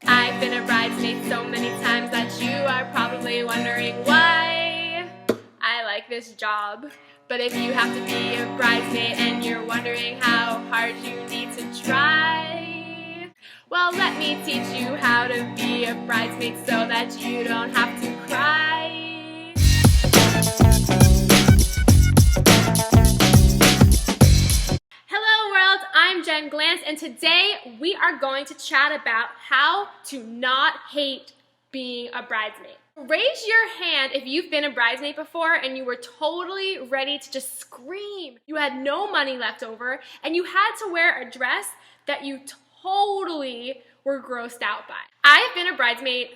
I've been a bridesmaid so many times that you are probably wondering why I like this job. But if you have to be a bridesmaid and you're wondering how hard you need to try, well, let me teach you how to be a bridesmaid so that you don't have to cry. Hello world, I'm GLANTZ, and today we are going to chat about how to not hate being a bridesmaid. Raise your hand if you've been a bridesmaid before and you were totally ready to just scream. You had no money left over and you had to wear a dress that you totally were grossed out by. I've been a bridesmaid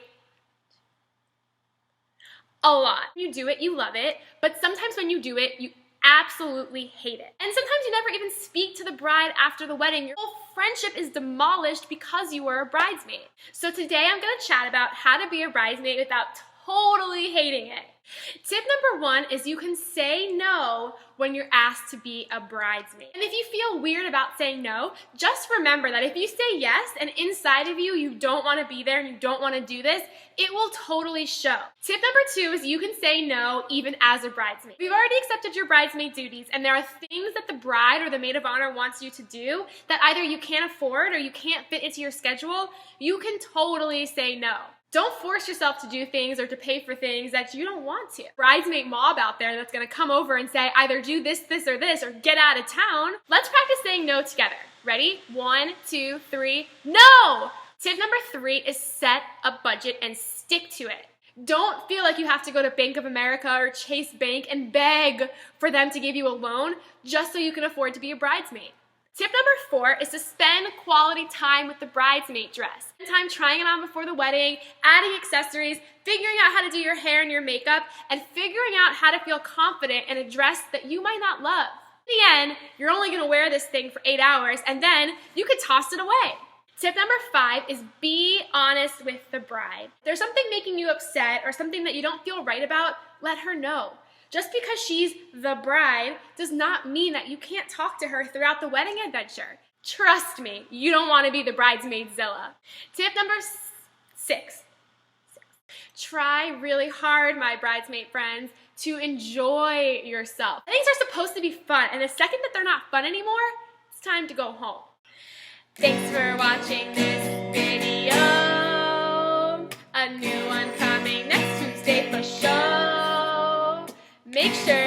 a lot. You do it, you love it, but sometimes when you do it, you absolutely hate it. And sometimes you never even speak to the bride after the wedding. Your whole friendship is demolished because you were a bridesmaid. So today I'm gonna chat about how to be a bridesmaid without totally hating it. Tip number one is you can say no when you're asked to be a bridesmaid. And if you feel weird about saying no, just remember that if you say yes and inside of you don't want to be there and you don't want to do this, it will totally show. Tip number two is you can say no even as a bridesmaid. We've already accepted your bridesmaid duties and there are things that the bride or the maid of honor wants you to do that either you can't afford or you can't fit into your schedule. You can totally say no. Don't force yourself to do things or to pay for things that you don't want to. Bridesmaid mob out there that's gonna come over and say either do this, this, or this, or get out of town. Let's practice saying no together. Ready? 1, 2, 3, no! Tip number 3 is set a budget and stick to it. Don't feel like you have to go to Bank of America or Chase Bank and beg for them to give you a loan just so you can afford to be a bridesmaid. Tip number 4 is to spend quality time with the bridesmaid dress. Spend time trying it on before the wedding, adding accessories, figuring out how to do your hair and your makeup, and figuring out how to feel confident in a dress that you might not love. In the end, you're only gonna wear this thing for 8 hours and then you could toss it away. Tip number 5 is be honest with the bride. If there's something making you upset or something that you don't feel right about, let her know. Just because she's the bride does not mean that you can't talk to her throughout the wedding adventure. Trust me, you don't want to be the bridesmaidzilla. Tip number 6. Try really hard, my bridesmaid friends, to enjoy yourself. Things are supposed to be fun, and the second that they're not fun anymore, it's time to go home. Thanks for watching this video. A new one coming next Tuesday for sure. Make sure